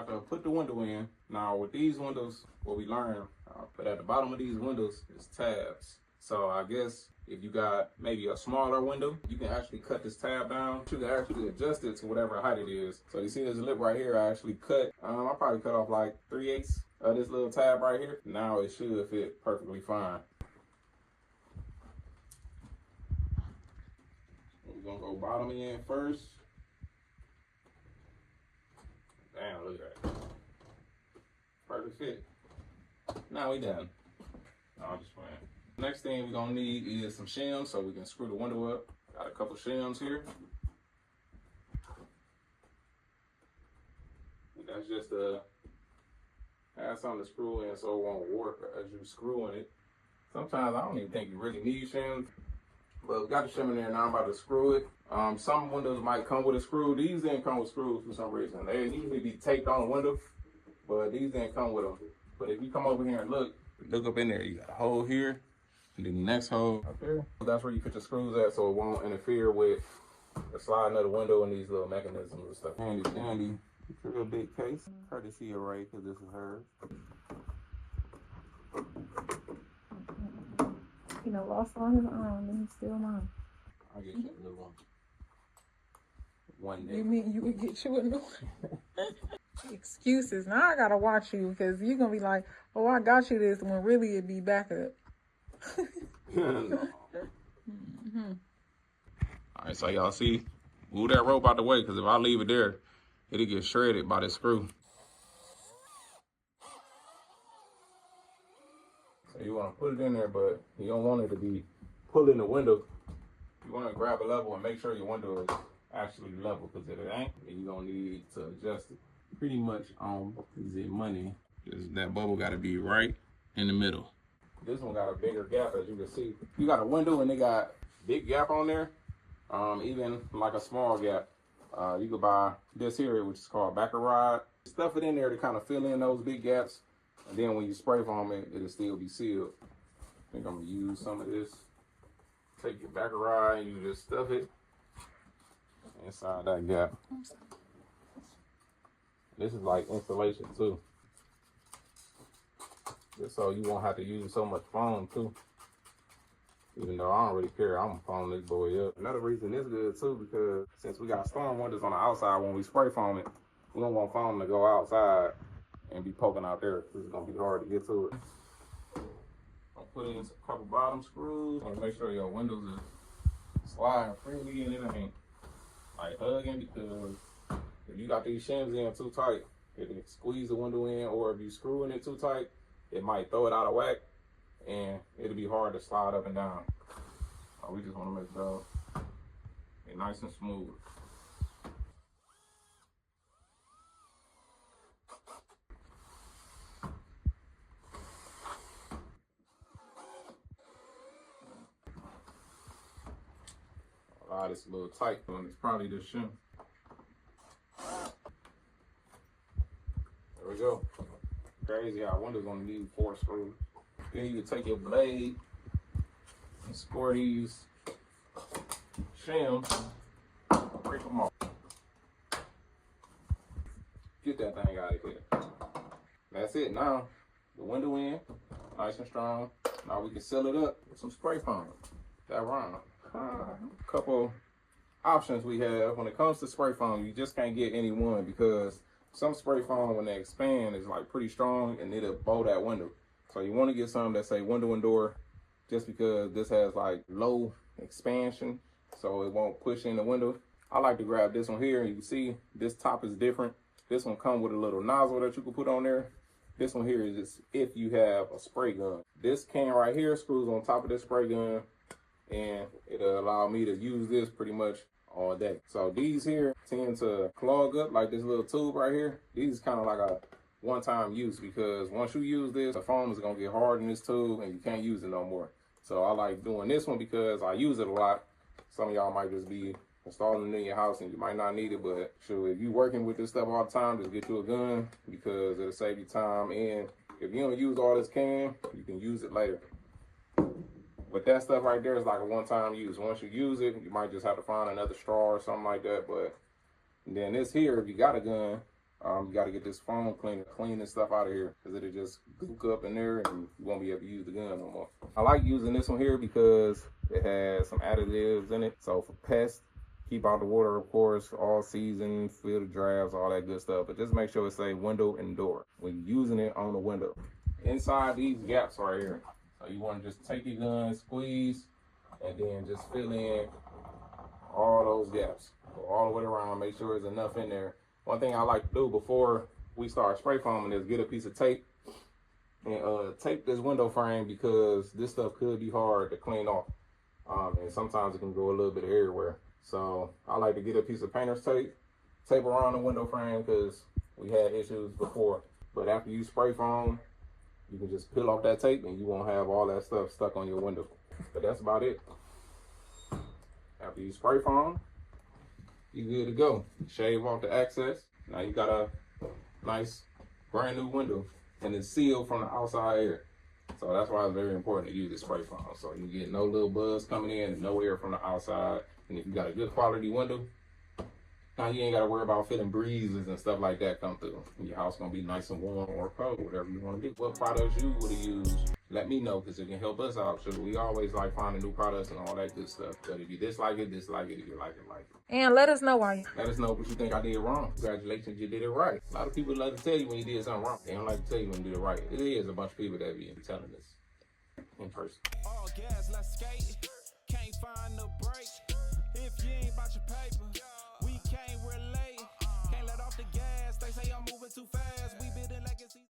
about to put the window in. Now with these windows, what we learned, but at the bottom of these windows is tabs. So I guess if you got maybe a smaller window, you can actually cut this tab down. You can actually adjust it to whatever height it is. So you see this lip right here, I actually cut, I probably cut off like 3/8 of this little tab right here. Now it should fit perfectly fine. We're gonna go bottom in first. Damn, look at that. Perfect fit. Now we done. No, I'm just playing. Next thing we're gonna need is some shims so we can screw the window up. Got a couple shims here. That's just to have something to screw in so it won't warp as you screwing it. Sometimes I don't even think you really need shims, but we got the shim in there now. I'm about to screw it. Some windows might come with a screw. These didn't come with screws for some reason. They usually be taped on the window, but these didn't come with them. But if you come over here and look up in there, you got a hole here. And then the next hole up there, that's where you put your screws at so it won't interfere with the sliding of the window and these little mechanisms and stuff. Handy dandy, real big case. Courtesy of Ray, because this is hers. You know, lost on his arm and he's still mine. I'll get you a new one. One day. You mean you would get you a new one? Excuses. Now I gotta watch you because you're gonna be like, oh, I got you this when really it'd be backup. All right, so y'all see, move that rope out the way because if I leave it there, it'll get shredded by this screw. So you want to put it in there, but you don't want it to be pulling the window. You want to grab a level and make sure your window is actually level, because if it ain't, then you're gonna need to adjust it. Pretty much on the money, that bubble got to be right in the middle. This one got a bigger gap, as you can see. You got a window and they got big gap on there, even like a small gap. You could buy this here, which is called backer rod. Stuff it in there to kind of fill in those big gaps. And then when you spray foam it, it'll still be sealed. I think I'm gonna use some of this. Take your backer rod and you just stuff it inside that gap. This is like insulation too. Just so you won't have to use so much foam too. Even though I don't really care, I'm gonna foam this boy up. Another reason this good too, because since we got storm windows on the outside, when we spray foam it, we don't want foam to go outside and be poking out there. This is gonna be hard to get to it. I'll put in a couple bottom screws. Want to make sure your windows are sliding freely and it ain't like hugging, because if you got these shims in too tight, it can squeeze the window in, or if you screwing it too tight, it might throw it out of whack and it'll be hard to slide up and down. We just want to make those nice and smooth. It's a little tight, and it's probably the shim. There we go. Crazy how windows gonna need 4 screws. Then you can take your blade and score these shims, break them off. Get that thing out of here. That's it. Now the window in, nice and strong. Now we can seal it up with some spray foam. That round. Couple options we have when it comes to spray foam. You just can't get any one, because some spray foam, when they expand, is like pretty strong and it'll bow that window. So you want to get some that say window and door, just because this has like low expansion, so it won't push in the window. I like to grab this one here. You can see this top is different. This one comes with a little nozzle that you can put on there. This one here is just if you have a spray gun. This can right here screws on top of this spray gun, and it'll allow me to use this pretty much all day. So these here tend to clog up, like this little tube right here. These is kind of like a one-time use, because once you use this, the foam is gonna get hard in this tube and you can't use it no more. So I like doing this one because I use it a lot. Some of y'all might just be installing it in your house and you might not need it, but sure, if you working with this stuff all the time, just get you a gun, because it'll save you time. And if you don't use all this can, you can use it later. But that stuff right there is like a one-time use. Once you use it, you might just have to find another straw or something like that. But then this here, if you got a gun, You got to get this foam cleaner, clean this stuff out of here, because it'll just gook up in there and you won't be able to use the gun no more. I like using this one here because it has some additives in it. So for pests, keep out the water, of course, all season, fill the drafts, all that good stuff. But just make sure it say window and door when you're using it on the window. Inside these gaps right here. So you want to just take your gun, squeeze, and then just fill in all those gaps. Go all the way around, make sure there's enough in there. One thing I like to do before we start spray foaming is get a piece of tape and tape this window frame, because this stuff could be hard to clean off. And sometimes it can go a little bit everywhere. So I like to get a piece of painter's tape, tape around the window frame, because we had issues before. But after you spray foam, you can just peel off that tape and you won't have all that stuff stuck on your window. But that's about it. After you spray foam, you good to go. Shave off the excess. Now you got a nice brand new window, and it's sealed from the outside air. So that's why it's very important to use this spray foam. So you get no little buzz coming in and no air from the outside. And if you got a good quality window, now you ain't got to worry about feeling breezes and stuff like that come through. Your house gonna be nice and warm or cold, whatever you want to do. What products you would have used, let me know, because it can help us out. So we always like finding new products and all that good stuff. But if you dislike it, dislike it. If you like it, like it. And let us know why. Let us know what you think I did wrong. Congratulations, you did it right. A lot of people like to tell you when you did something wrong. They don't like to tell you when you did it right. It is a bunch of people that be telling us in person. All gas, let's skate. Can't find the break. If you ain't about your paper, we can't relate. Can't let off the gas. They say I'm moving too fast.